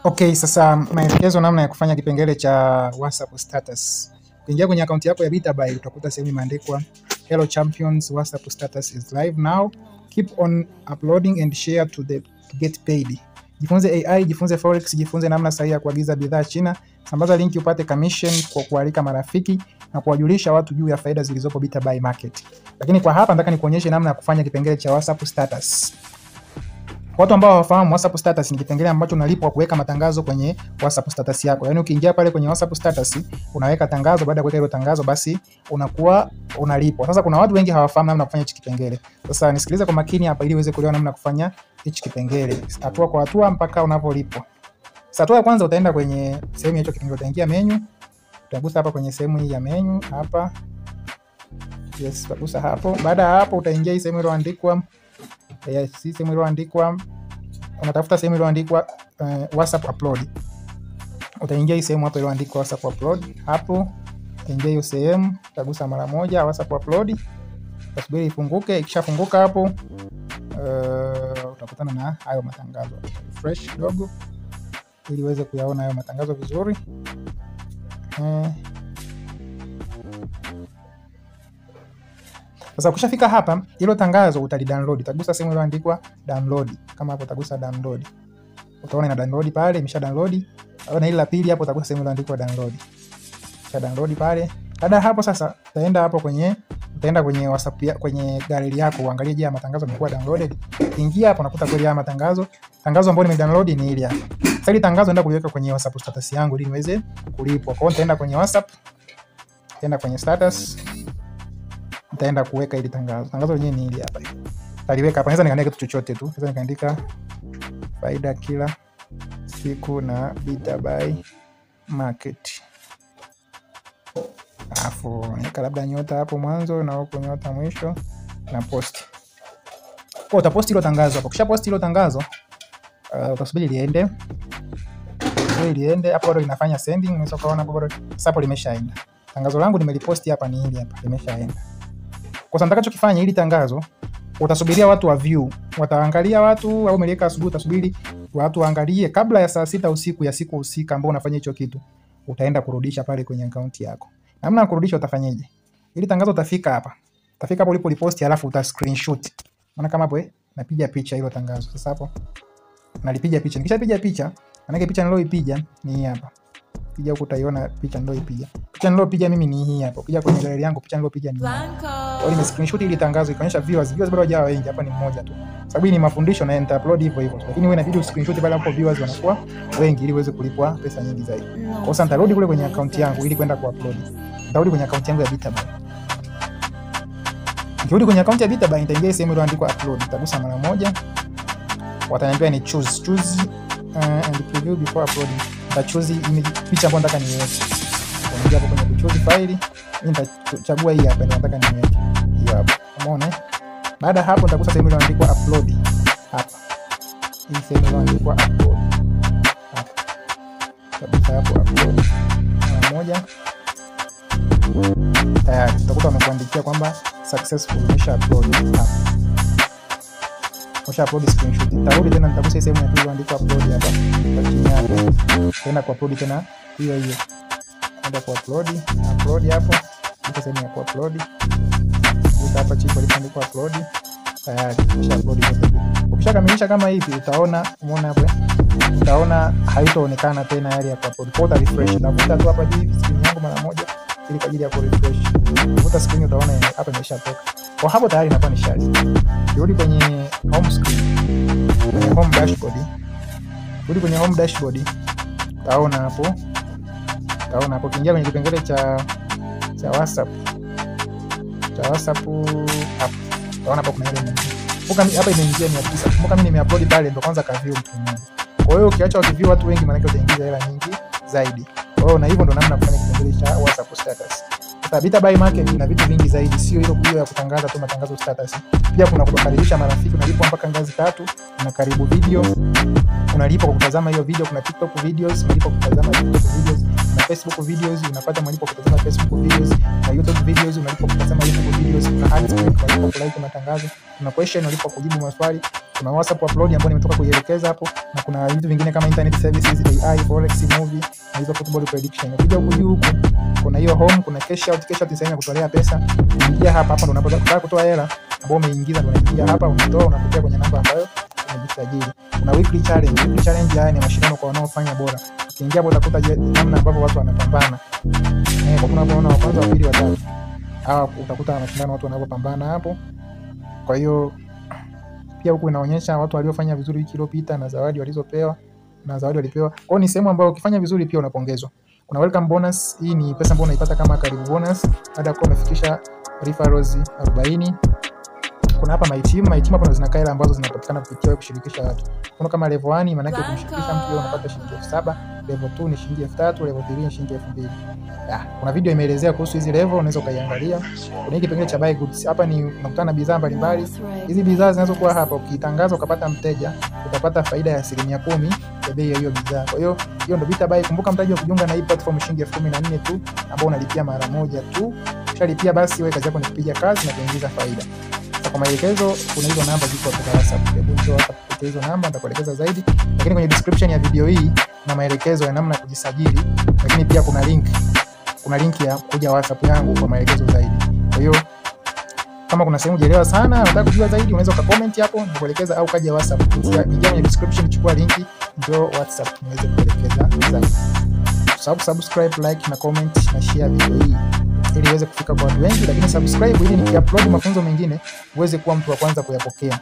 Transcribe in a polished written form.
Okay, sasa maelekezo namna ya kufanya kipengele cha WhatsApp status. Ukiingia kwenye akaunti yako ya BitaBuy utakuta sehemu imeandikwa Hello Champions, WhatsApp status is live now. Keep on uploading and share to get paid. Jifunze AI, jifunze Forex, jifunze namna sahihi ya kuagiza bidhaa China. Sambaza linki upate commission kwa kualika marafiki na kuwajulisha watu juu ya faida zilizopo BitaBuy Market. Lakini kwa hapa nataka nikuonyeshe namna ya kufanya kipengele cha WhatsApp status. Watu ambao hawafahamu, WhatsApp status ni kipengele ambacho unalipwa kuweka matangazo kwenye WhatsApp status yako. Yaani ukiingia pale kwenye WhatsApp status unaweka tangazo, baada ya kuweka hilo tangazo basi unakuwa unalipwa. Sasa kuna watu wengi hawafahamu namna ya kufanya hichi kipengele. Sasa nisikilize kwa makini hapa ili uweze kuelewa namna ya kufanya hichi kipengele hatua kwa hatua mpaka unapolipwa. Sasa hatua ya kwanza utaenda kwenye sehemu ya hicho kipengele, utaingia menu. Utagusa hapa kwenye sehemu hii ya menu hapa. Yes, utagusa hapo. Baada ya hapo utaingia hii sehemu iliyoandikwa sehemu iliyoandikwa unatafuta sehemu iliyoandikwa WhatsApp upload. Utaingia hii sehemu hapo iliyoandikwa WhatsApp upload. Hapo ingia hiyo sehemu, utagusa mara moja WhatsApp upload. Utasubiri ifunguke, ikishafunguka hapo utakutana na hayo matangazo. Refresh kidogo ili uweze kuyaona hayo matangazo vizuri. Sasa ukishafika hapa, hilo tangazo utalidownload. Utagusa sehemu iliyoandikwa download. Kama hapo utagusa download. Utaona ina download pale, imesha download. Na ile la pili hapo utagusa sehemu iliyoandikwa download. Kisha download pale. Baada hapo sasa utaenda hapo utaenda kwenye WhatsApp kwenye gallery yako uangalie je matangazo yamekuwa downloaded. Ingia hapo unakuta kweli haya matangazo. Tangazo ambalo nimedownload ni hili hapa. Sasa hili tangazo naenda kuliweka kwenye WhatsApp status yangu ili niweze kulipwa. Kwa hiyo nitaenda kwenye WhatsApp, nitaenda kwenye status. Nitaenda kuweka ili tangazo. Tangazo lenyewe ni hili hapa. Nitaliweka hapa. Naweza nikaandika kitu chochote tu. Naweza nikaandika faida kila siku na BitaBuy Market. Alafu nika labda nyota hapo mwanzo na huko nyota mwisho na post. Kwa utapost hilo tangazo hapo. Kisha post hilo tangazo utasubiri liende. Hapo bado linafanya sending. Unaweza kuona hapo bado sasa limeshaenda. Tangazo langu nimeliposti hapa ni hili hapa limeshaenda. Kwa sababu nitakachokifanya hili tangazo utasubiria watu wa view. Wataangalia watu au umeliweka asubuhi utasubiri watu waangalie kabla ya saa 6 usiku ya siku husika ambao unafanya hicho kitu. Utaenda kurudisha pale kwenye account yako. Namna ya kurudisha utafanyaje? Hili tangazo utafika hapa. Utafika hapo ulipo liposti alafu uta screenshot. Maana kama hapo napiga picha hilo tangazo. Sasa hapo nalipiga picha. Nikishapiga picha, maana picha niloipiga ni hapa. Piga huko utaiona picha niloipiga. Picha nilopiga mimi ni hii hapa. Ukija kwenye gallery yangu picha nilopiga ni hii. Kwa hiyo screenshot ili tangazo ikaonyesha viewers bado hawajawa wengi, hapa ni mmoja tu. Sababu hii ni mafundisho na nita-upload hivyo. Lakini wewe inabidi screenshot pale hapo viewers wanakuwa wengi ili uweze kulipwa pesa nyingi zaidi. Kwa sababu nitarudi kule kwenye account yangu ili kwenda ku-upload. Nitarudi kwenye account yangu ya BitaBuy. Nikirudi kwenye account ya BitaBuy nitaingia sehemu iliyoandikwa upload. Nitagusa mara moja. Wataniambia ni choose and preview before uploading. Nitachoose picha ambayo nataka niweke. Unaingia hapo kwenye kuchoose file, nitachagua hii hapa ndio nataka niweke. Hiyo hapo. Umeona? Baada hapo nitagusa sehemu iliyoandikwa upload. Hapa. Hii sehemu iliyoandikwa upload. Hapa. Kabisa hapo upload. Mara moja. Tayari utakuta wamekuandikia kwamba successful umesha upload hapa. Umesha upload screenshot. Nitarudi tena nitagusa sehemu ya pili iliyoandikwa upload hapa. Chini yake. Tena kwa upload tena hiyo. Nenda kwa upload hapo. Niko sehemu ya ku upload. Ndio hapa chini ilipoandikwa upload. Tayari umesha upload yote. Ukishakamilisha kama hivi utaona umeona hapo. Utaona haitaonekana tena yale ya upload. Kwa refresh navuta tu hapa hivi screen yangu mara moja ili kwa ajili ya kurefresh. Vuta screen utaona hapa imeshatoka. Kwa hapo tayari inakuwa ni shari. Rudi kwenye home screen. Kwenye home dashboard. Rudi kwenye home dashboard. Utaona hapo. Ukiingia kwenye kipengele cha WhatsApp. Hapa. Utaona hapo kuna ile hapa imeingia 900. Kumbuka mimi nimeupload pale ndio kwanza ka view mtu mmoja. Kwa hiyo ukiacha wakiview watu wengi maana yake utaingiza hela nyingi zaidi. Kwa hiyo na hivyo ndo namna ya kufanya kipengele cha WhatsApp status. Sasa BitaBuy Market ina vitu vingi zaidi, sio hilo kuja ya kutangaza tu matangazo status. Pia kuna kukaribisha marafiki, unalipa mpaka ngazi 3, una karibu video, unalipa kwa kutazama hiyo video, kuna TikTok videos, unalipa kwa kutazama TikTok videos, na Facebook videos, unapata malipo kwa kutazama Facebook videos, na YouTube videos, unalipa kwa kutazama YouTube videos, na ads, unalipa kwa like matangazo, kuna question, unalipa kujibu maswali. Kuna WhatsApp upload ambayo nimetoka kuielekeza hapo, na kuna vitu vingine kama internet services, AI, forex, movie na hizo football prediction. Ukija huku juu huku kuna hiyo home, kuna cash out. Cash out ni sehemu ya kutolea pesa. Ingia hapa ndo unapotaka kutoa hela ambayo umeingiza, ndo unaingia hapa unatoa, unapokea kwenye namba ambayo umejisajili. Kuna weekly challenge. Weekly challenge haya ni mashindano kwa wanaofanya bora. Ukiingia hapo utakuta namna ambavyo watu wanapambana. Kwa kuna unaona wa kwanza, wa pili, wa tatu. Utakuta mashindano watu wanapopambana hapo. Kwa hiyo pia huku inaonyesha watu waliofanya vizuri wiki iliyopita na zawadi walizopewa na zawadi walipewa. Kwa hiyo ni sehemu ambayo ukifanya vizuri pia unapongezwa. Kuna welcome bonus. Hii ni pesa ambayo unaipata kama karibu bonus baada ya kuwa umefikisha referrals 40. Kuna hapa my team hapa ndo zinakaa hela ambazo zinapatikana kupitia kushirikisha watu. Kuna kama level 1 maana yake kumshirikisha mtu unapata shilingi 7,000, level 2 ni shilingi 3,000, level 3 ni shilingi 2,000. Kuna video imeelezea kuhusu hizi level, unaweza ukaiangalia. Kuna hiki kipengele cha buy goods. Hapa ni unakutana na bidhaa mbalimbali. Hizi bidhaa zinazokuwa hapa ukitangaza ukapata mteja, utapata faida ya 10% ya bei ya hiyo bidhaa. Kwa hiyo hiyo ndio Bita Buy. Kumbuka mtaji wa kujiunga na hii platform shilingi 14,000 tu, ambao unalipia mara moja tu. Ukishalipia basi wewe kazi yako ni kupiga kazi na kuingiza faida. Kwa maelekezo kuna hizo namba ziko kwa WhatsApp. Hebu njoo hapa kupitia hizo namba nitakuelekeza zaidi. Lakini kwenye description ya video hii na maelekezo ya namna ya kujisajili, lakini pia kuna link ya kuja WhatsApp yangu kwa maelekezo zaidi. Kwa hiyo kama kuna sehemu hujaelewa sana, unataka kujua zaidi, unaweza ukacomment hapo nikuelekeza, au kaja WhatsApp. Ingia kwenye description, chukua linki, njoo WhatsApp niweze kuelekeza zaidi. Subscribe, like na comment na share video hii ili iweze kufika kwa watu wengi, lakini subscribe ili nikiupload mafunzo mengine uweze kuwa mtu wa kwanza kuyapokea.